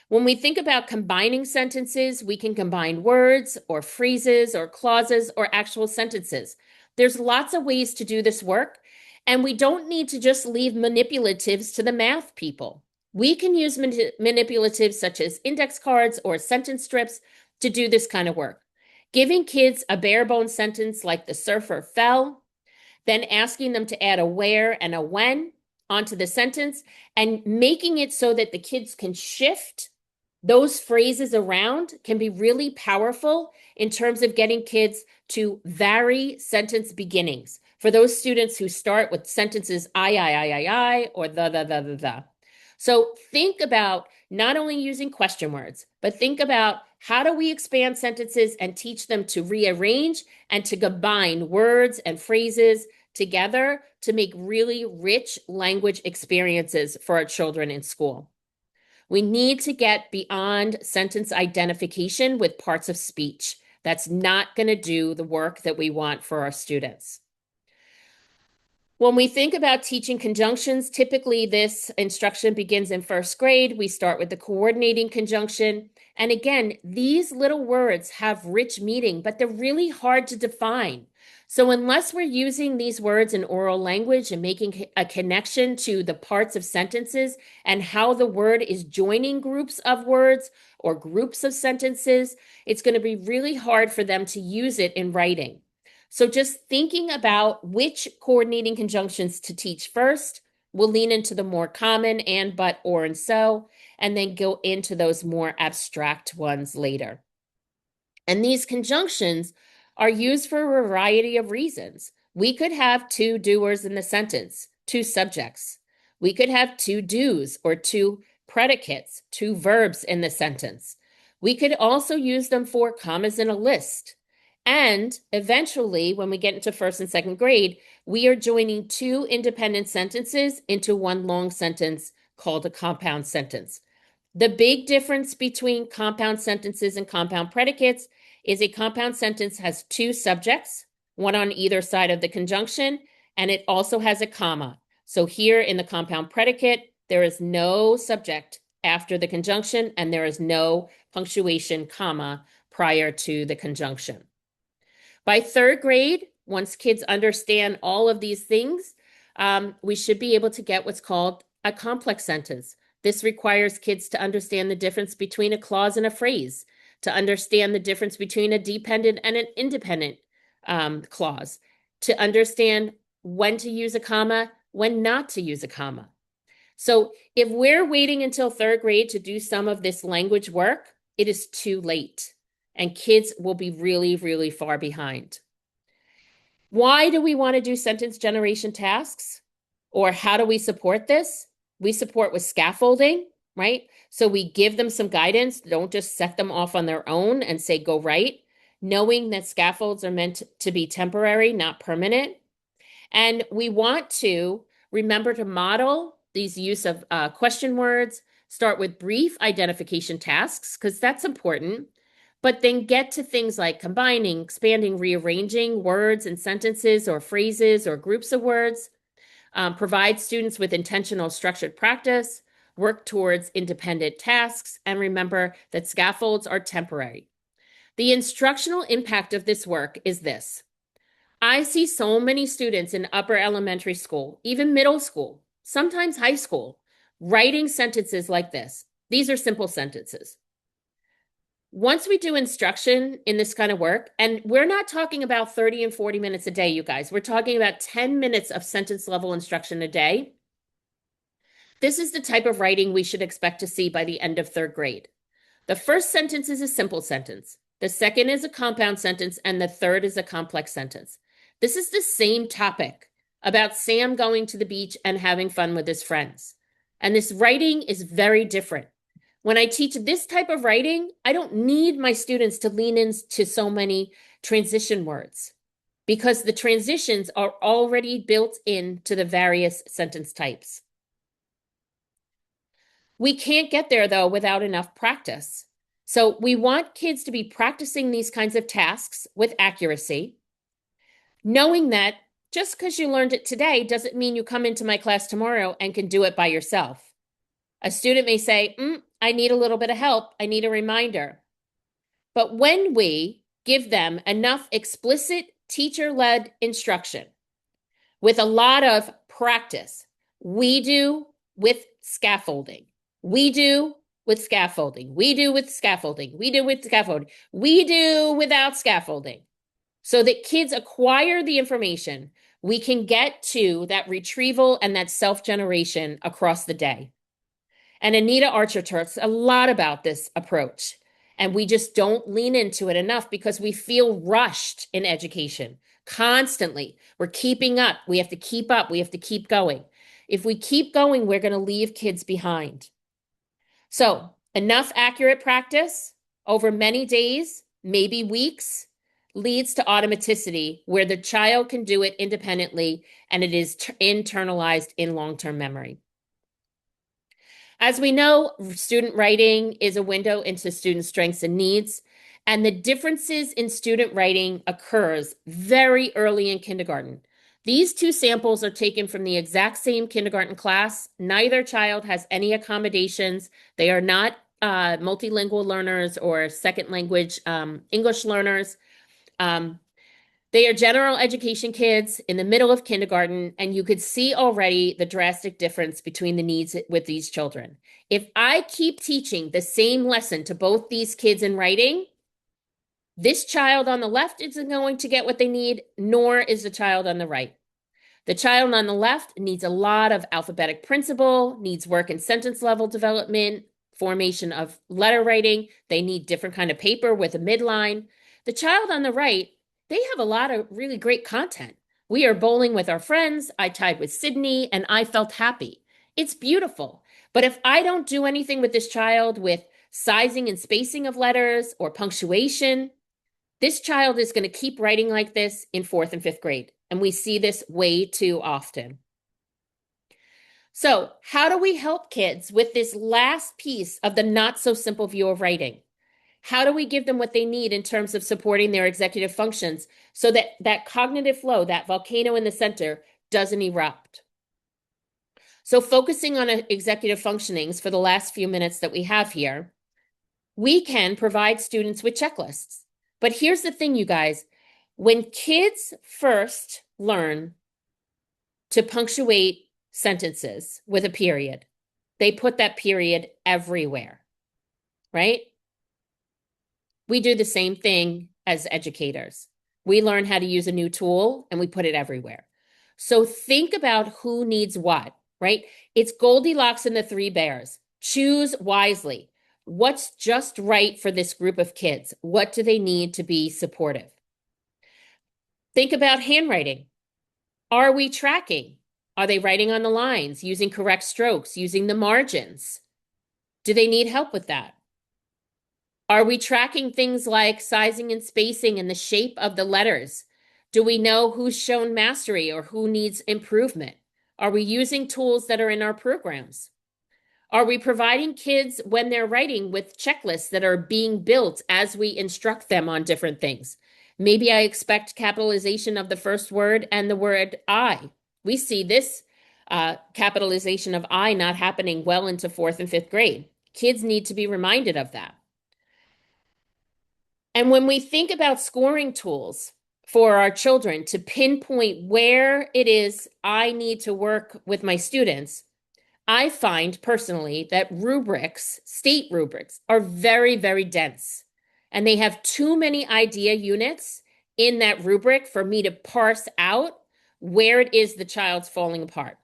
When we think about combining sentences, we can combine words or phrases or clauses or actual sentences. There's lots of ways to do this work, and we don't need to just leave manipulatives to the math people. We can use manipulatives such as index cards or sentence strips to do this kind of work. Giving kids a bare bones sentence like the surfer fell, then asking them to add a where and a when onto the sentence, and making it so that the kids can shift those phrases around can be really powerful in terms of getting kids to vary sentence beginnings. For those students who start with sentences I, or the. So think about not only using question words, but think about how do we expand sentences and teach them to rearrange and to combine words and phrases together to make really rich language experiences for our children in school. We need to get beyond sentence identification with parts of speech. That's not going to do the work that we want for our students. When we think about teaching conjunctions, typically this instruction begins in first grade. We start with the coordinating conjunction. And again, these little words have rich meaning, but they're really hard to define. So unless we're using these words in oral language and making a connection to the parts of sentences and how the word is joining groups of words or groups of sentences, it's going to be really hard for them to use it in writing. So just thinking about which coordinating conjunctions to teach first, we'll lean into the more common and, but, or, and so, and then go into those more abstract ones later. And these conjunctions are used for a variety of reasons. We could have two doers in the sentence, two subjects. We could have two do's or two predicates, two verbs in the sentence. We could also use them for commas in a list. And eventually, when we get into first and second grade, we are joining two independent sentences into one long sentence called a compound sentence. The big difference between compound sentences and compound predicates is a compound sentence has two subjects, one on either side of the conjunction, and it also has a comma. So here in the compound predicate, there is no subject after the conjunction, and there is no punctuation comma prior to the conjunction. By third grade, once kids understand all of these things, we should be able to get what's called a complex sentence. This requires kids to understand the difference between a clause and a phrase, to understand the difference between a dependent and an independent clause, to understand when to use a comma, when not to use a comma. So if we're waiting until third grade to do some of this language work, it is too late, and kids will be really, really far behind. Why do we want to do sentence generation tasks? Or how do we support this? We support with scaffolding, right? So we give them some guidance. Don't just set them off on their own and say, go write, knowing that scaffolds are meant to be temporary, not permanent. And we want to remember to model these use of question words, start with brief identification tasks, because that's important, but then get to things like combining, expanding, rearranging words and sentences or phrases or groups of words, provide students with intentional structured practice, work towards independent tasks, and remember that scaffolds are temporary. The instructional impact of this work is this. I see so many students in upper elementary school, even middle school, sometimes high school, writing sentences like this. These are simple sentences. Once we do instruction in this kind of work, and we're not talking about 30 and 40 minutes a day, you guys, we're talking about 10 minutes of sentence level instruction a day. This is the type of writing we should expect to see by the end of third grade. The first sentence is a simple sentence. The second is a compound sentence, and the third is a complex sentence. This is the same topic about Sam going to the beach and having fun with his friends. And this writing is very different. When I teach this type of writing, I don't need my students to lean into so many transition words because the transitions are already built into the various sentence types. We can't get there, though, without enough practice. So we want kids to be practicing these kinds of tasks with accuracy, knowing that just because you learned it today doesn't mean you come into my class tomorrow and can do it by yourself. A student may say, I need a little bit of help. I need a reminder. But when we give them enough explicit teacher-led instruction with a lot of practice, we do with scaffolding. We do with scaffolding. We do with scaffolding. We do with scaffolding. We do without scaffolding. So that kids acquire the information, we can get to that retrieval and that self-generation across the day. And Anita Archer talks a lot about this approach. And we just don't lean into it enough because we feel rushed in education constantly. We're keeping up. We have to keep up. We have to keep going. If we keep going, we're going to leave kids behind. So, enough accurate practice over many days, maybe weeks, leads to automaticity where the child can do it independently and it is internalized in long-term memory. As we know, student writing is a window into student strengths and needs, and the differences in student writing occurs very early in kindergarten. These two samples are taken from the exact same kindergarten class. Neither child has any accommodations. They are not multilingual learners or second language English learners. They are general education kids in the middle of kindergarten, and you could see already the drastic difference between the needs with these children. If I keep teaching the same lesson to both these kids in writing, this child on the left isn't going to get what they need, nor is the child on the right. The child on the left needs a lot of alphabetic principle, needs work and sentence level development, formation of letter writing. They need different kind of paper with a midline. The child on the right, they have a lot of really great content. We are bowling with our friends. I tied with Sydney and I felt happy. It's beautiful. But if I don't do anything with this child with sizing and spacing of letters or punctuation, this child is going to keep writing like this in fourth and fifth grade. And we see this way too often. So, how do we help kids with this last piece of the not so simple view of writing? How do we give them what they need in terms of supporting their executive functions so that that cognitive flow, that volcano in the center, doesn't erupt? So, focusing on executive functionings for the last few minutes that we have here, we can provide students with checklists. But here's the thing, you guys. When kids first learn to punctuate sentences with a period, they put that period everywhere, right? We do the same thing as educators. We learn how to use a new tool and we put it everywhere. So think about who needs what, right? It's Goldilocks and the Three Bears. Choose wisely. What's just right for this group of kids? What do they need to be supportive? Think about handwriting. Are we tracking? Are they writing on the lines, using correct strokes, using the margins? Do they need help with that? Are we tracking things like sizing and spacing and the shape of the letters? Do we know who's shown mastery or who needs improvement? Are we using tools that are in our programs? Are we providing kids when they're writing with checklists that are being built as we instruct them on different things? Maybe I expect capitalization of the first word and the word I. We see this capitalization of I not happening well into fourth and fifth grade. Kids need to be reminded of that. And when we think about scoring tools for our children to pinpoint where it is I need to work with my students, I find personally that rubrics, state rubrics, are very, very dense. And they have too many idea units in that rubric for me to parse out where it is the child's falling apart.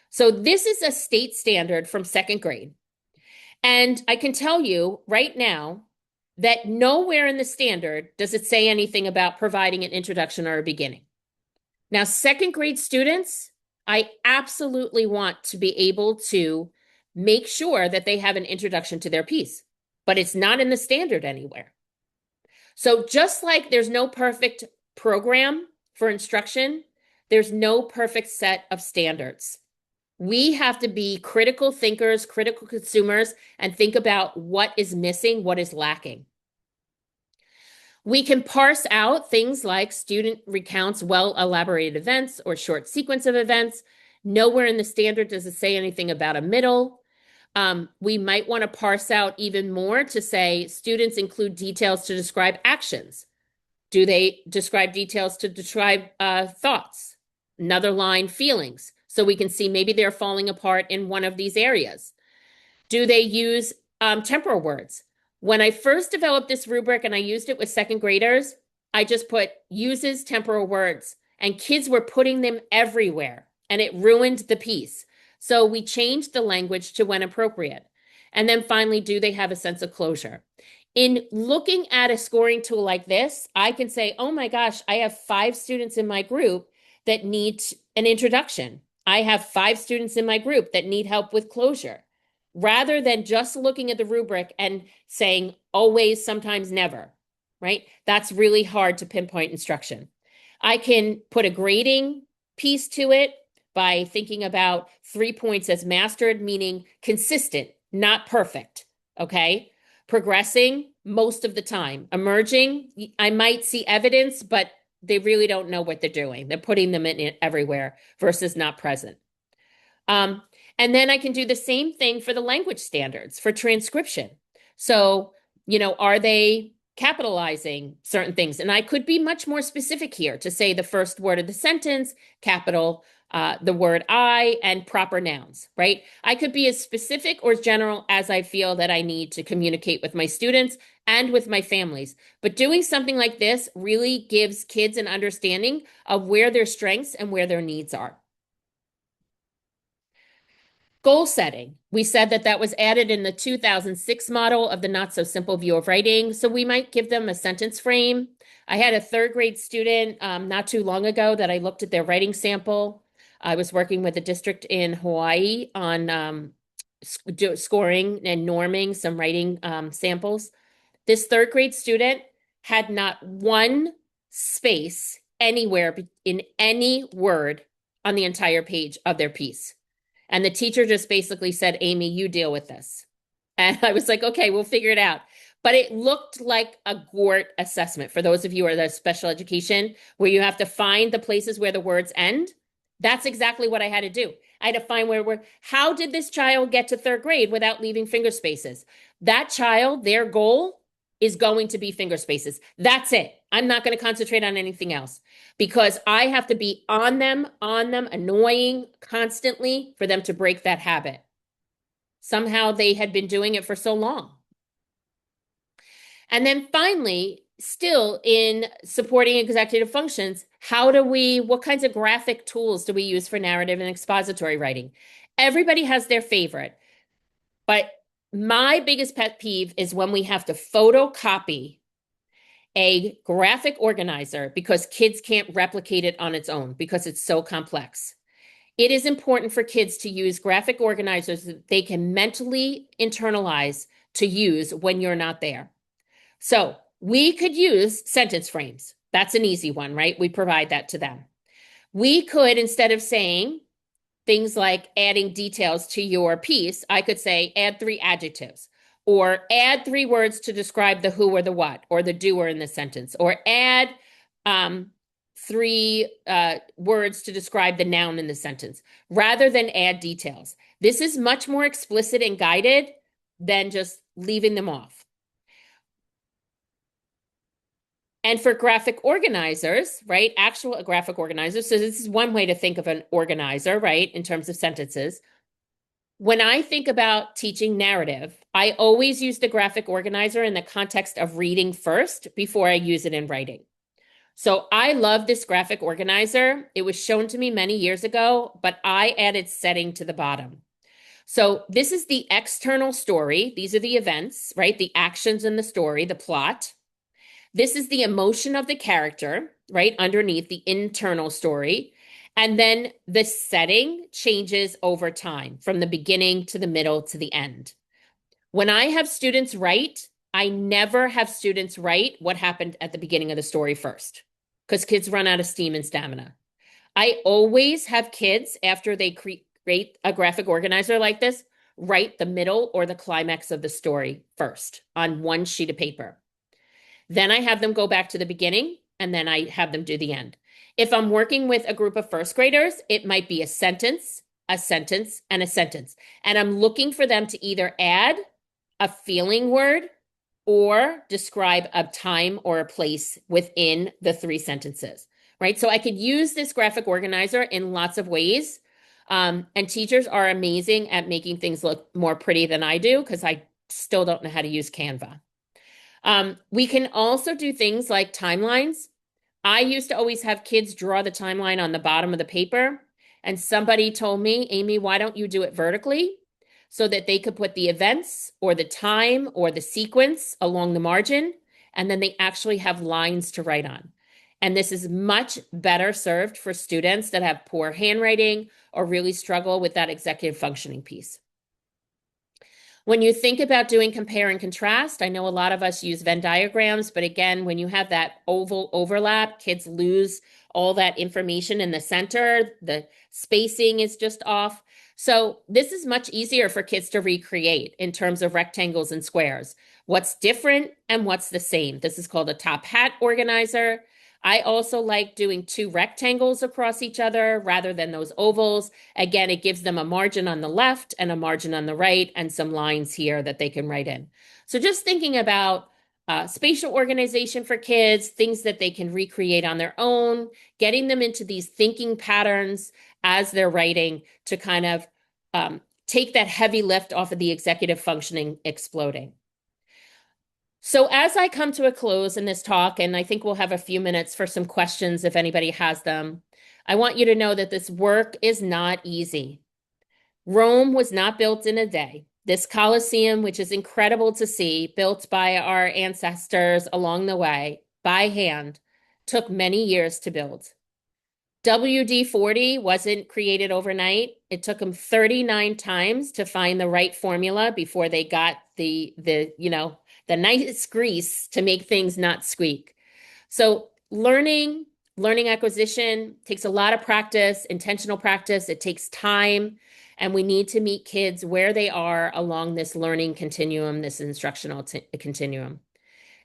So this is a state standard from second grade. And I can tell you right now that nowhere in the standard does it say anything about providing an introduction or a beginning. Now, second grade students, I absolutely want to be able to make sure that they have an introduction to their piece, but it's not in the standard anywhere. So just like there's no perfect program for instruction, there's no perfect set of standards. We have to be critical thinkers, critical consumers, and think about what is missing, what is lacking. We can parse out things like student recounts well elaborated events or short sequence of events. Nowhere in the standard does it say anything about a middle. We might want to parse out even more to say students include details to describe actions. Do they describe details to describe thoughts? Another line, feelings. So we can see maybe they're falling apart in one of these areas. Do they use temporal words? When I first developed this rubric and I used it with second graders, I just put uses temporal words, and kids were putting them everywhere, and it ruined the piece. So we changed the language to when appropriate. And then finally, do they have a sense of closure? In looking at a scoring tool like this, I can say, oh my gosh, I have 5 students in my group that need an introduction. I have 5 students in my group that need help with closure, rather than just looking at the rubric and saying always, sometimes, never, right? That's really hard to pinpoint instruction. I can put a grading piece to it by thinking about 3 points as mastered, meaning consistent, not perfect, okay? Progressing most of the time. Emerging, I might see evidence, but they really don't know what they're doing. They're putting them in it everywhere versus not present. Um, and then I can do the same thing for the language standards for transcription. So, are they capitalizing certain things? And I could be much more specific here to say the first word of the sentence, capital, the word I, and proper nouns, right? I could be as specific or as general as I feel that I need to communicate with my students and with my families. But doing something like this really gives kids an understanding of where their strengths and where their needs are. Goal setting. We said that that was added in the 2006 model of the not so simple view of writing. So we might give them a sentence frame. I had a third grade student not too long ago that I looked at their writing sample. I was working with a district in Hawaii on scoring and norming some writing samples. This third grade student had not one space anywhere in any word on the entire page of their piece. And the teacher just basically said, Amy, you deal with this. And I was like, okay, we'll figure it out. But it looked like a GORT assessment for those of you who are the special education, where you have to find the places where the words end. That's exactly what I had to do. I had to find how did this child get to third grade without leaving finger spaces? That child, their goal is going to be finger spaces. That's it. I'm not going to concentrate on anything else because I have to be on them, annoying constantly for them to break that habit. Somehow they had been doing it for so long. And then finally, still in supporting executive functions, what kinds of graphic tools do we use for narrative and expository writing? Everybody has their favorite, but my biggest pet peeve is when we have to photocopy a graphic organizer because kids can't replicate it on its own because it's so complex. It is important for kids to use graphic organizers that they can mentally internalize to use when you're not there. So we could use sentence frames. That's an easy one, right? We provide that to them. We could, instead of saying things like adding details to your piece, I could say add 3 adjectives, or add 3 words to describe the who or the what, or the doer in the sentence, or add 3 words to describe the noun in the sentence, rather than add details. This is much more explicit and guided than just leaving them off. And for graphic organizers, right, actual graphic organizers, so this is one way to think of an organizer, right, in terms of sentences. When I think about teaching narrative, I always use the graphic organizer in the context of reading first before I use it in writing. So I love this graphic organizer. It was shown to me many years ago, but I added setting to the bottom. So this is the external story. These are the events, right? The actions in the story, the plot. This is the emotion of the character, right? Underneath the internal story. And then the setting changes over time from the beginning to the middle to the end. When I have students write, I never have students write what happened at the beginning of the story first, because kids run out of steam and stamina. I always have kids, after they create a graphic organizer like this, write the middle or the climax of the story first on one sheet of paper. Then I have them go back to the beginning and then I have them do the end. If I'm working with a group of first graders, it might be a sentence, a sentence, and a sentence. And I'm looking for them to either add a feeling word or describe a time or a place within the three sentences, right? So I could use this graphic organizer in lots of ways. And teachers are amazing at making things look more pretty than I do because I still don't know how to use Canva. We can also do things like timelines. I used to always have kids draw the timeline on the bottom of the paper. And somebody told me, Amy, why don't you do it vertically so that they could put the events or the time or the sequence along the margin, and then they actually have lines to write on. And this is much better served for students that have poor handwriting or really struggle with that executive functioning piece. When you think about doing compare and contrast, I know a lot of us use Venn diagrams, but again, when you have that oval overlap, kids lose all that information in the center. The spacing is just off. So this is much easier for kids to recreate in terms of rectangles and squares. What's different and what's the same? This is called a top hat organizer. I also like doing two rectangles across each other rather than those ovals. Again, it gives them a margin on the left and a margin on the right and some lines here that they can write in. So just thinking about spatial organization for kids, things that they can recreate on their own, getting them into these thinking patterns as they're writing to kind of take that heavy lift off of the executive functioning exploding. So as I come to a close in this talk, and I think we'll have a few minutes for some questions if anybody has them, I want you to know that this work is not easy. Rome was not built in a day. This Colosseum, which is incredible to see, built by our ancestors along the way by hand, took many years to build. WD-40 wasn't created overnight. It took them 39 times to find the right formula before they got the nice grease to make things not squeak. So learning acquisition takes a lot of practice, intentional practice. It takes time, and we need to meet kids where they are along this learning continuum, this instructional continuum.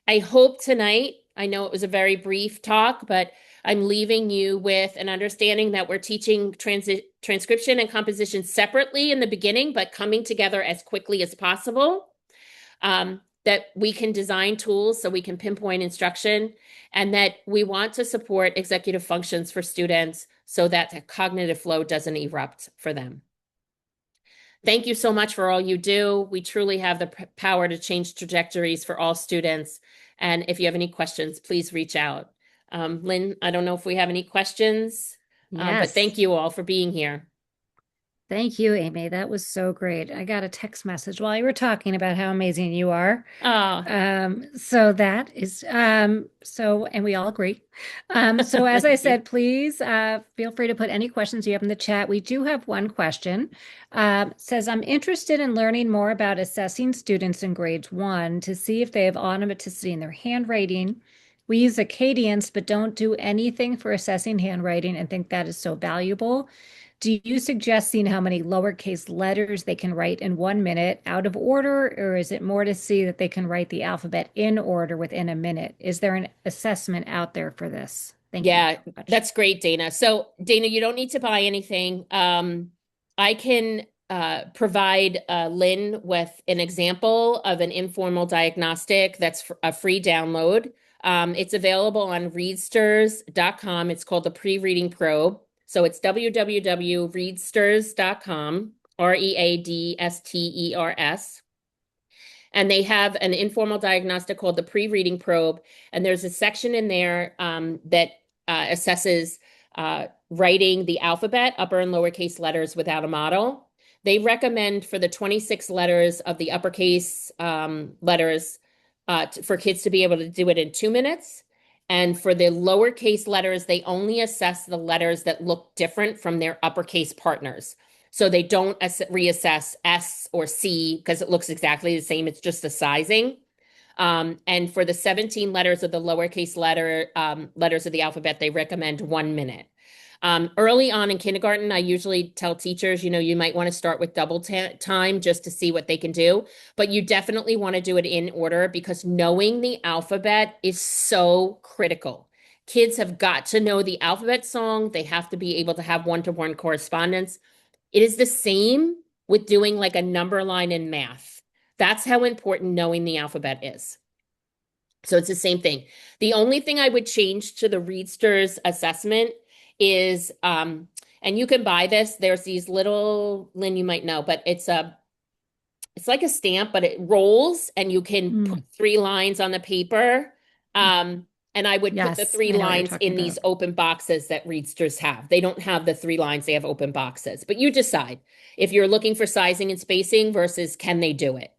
I hope tonight, I know it was a very brief talk, but I'm leaving you with an understanding that we're teaching transcription and composition separately in the beginning, but coming together as quickly as possible. That we can design tools so we can pinpoint instruction, and that we want to support executive functions for students so that the cognitive flow doesn't erupt for them. Thank you so much for all you do. We truly have the power to change trajectories for all students. And if you have any questions, please reach out. Lynn, I don't know if we have any questions, but Yes. thank you all for being here. Thank you, Amy. That was so great. I got a text message while you were talking about how amazing you are. Oh, So that is and we all agree. So as I thank you. said, please feel free to put any questions you have in the chat. We do have one question. Says, I'm interested in learning more about assessing students in grades 1 to see if they have automaticity in their handwriting. We use Acadians, but don't do anything for assessing handwriting and think that is so valuable. Do you suggest seeing how many lowercase letters they can write in 1 minute out of order, or is it more to see that they can write the alphabet in order within a minute? Is there an assessment out there for this? Thank you Yeah, so much. that's great, Dana. So, Dana, you don't need to buy anything. I can provide Lynn with an example of an informal diagnostic that's a free download. It's available on readsters.com. It's called the Pre-Reading Probe. So it's www.readsters.com, READSTERS. And they have an informal diagnostic called the pre-reading probe. And there's a section in there that assesses writing the alphabet, upper and lowercase letters without a model. They recommend for the 26 letters of the uppercase letters for kids to be able to do it in 2 minutes. And for the lowercase letters, they only assess the letters that look different from their uppercase partners. So they don't reassess S or C because it looks exactly the same. It's just the sizing. And for the 17 letters of the lowercase letters of the alphabet, they recommend 1 minute. Early on in kindergarten, I usually tell teachers, you might want to start with double time just to see what they can do. But you definitely want to do it in order because knowing the alphabet is so critical. Kids have got to know the alphabet song. They have to be able to have one-to-one correspondence. It is the same with doing like a number line in math. That's how important knowing the alphabet is. So it's the same thing. The only thing I would change to the Readsters assessment is, and you can buy this. There's these little, Lynn, you might know, but it's like a stamp, but it rolls and you can put Mm. three lines on the paper. And I would put the Yes, three I know what you're lines talking in these about. open boxes that Readsters have. They don't have the three lines, they have open boxes. But you decide if you're looking for sizing and spacing versus can they do it.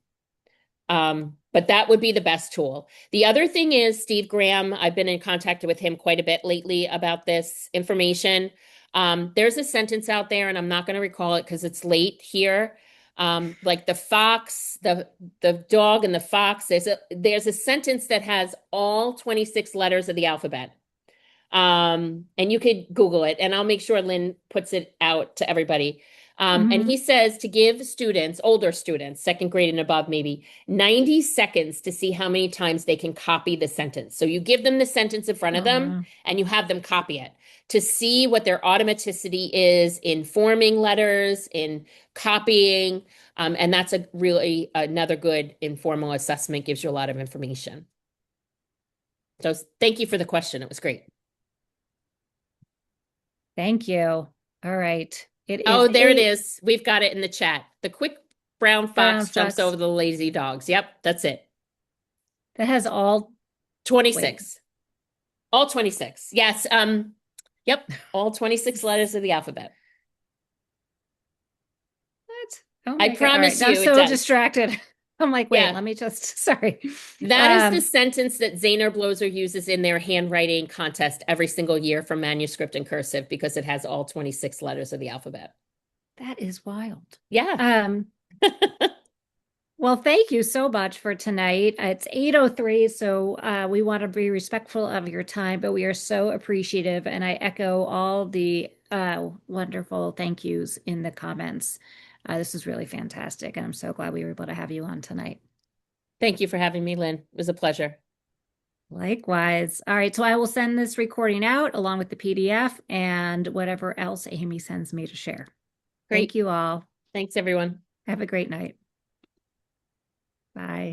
But that would be the best tool. The other thing is Steve Graham. I've been in contact with him quite a bit lately about this information. There's a sentence out there, and I'm not going to recall it because it's late here. Like the fox, the dog, and the fox. There's a sentence that has all 26 letters of the alphabet. And you could Google it, and I'll make sure Lynn puts it out to everybody. And Hmm. he says to give students, older students, second grade and above, maybe 90 seconds to see how many times they can copy the sentence. So you give them the sentence in front of Oh, them wow. and you have them copy it to see what their automaticity is in forming letters, in copying. And that's a really another good informal assessment, gives you a lot of information. So thank you for the question. It was great. Thank you. All right. It Oh, is there it is. We've got it in the chat. The quick brown brown fox jumps fox over the lazy dogs. Yep, that's it. that has all, wait, 26. All 26. Yes. Yep. All 26 letters of the alphabet. what? Oh I my God. All right. promise Now I'm you it so does. distracted. I'm like, wait, Yeah. let me just, sorry. That is the Um, sentence that Zaner Bloser uses in their handwriting contest every single year for manuscript and cursive because it has all 26 letters of the alphabet. that is wild. Yeah. Um, well, thank you so much for tonight. It's 8:03, so we want to be respectful of your time, but we are so appreciative, and I echo all the wonderful thank yous in the comments. This is really fantastic, and I'm so glad we were able to have you on tonight. Thank you for having me, Lynn. It was a pleasure. Likewise. All right, so I will send this recording out along with the PDF and whatever else Amy sends me to share. Thank Great. you all. Thanks, everyone. Have a great night. Bye.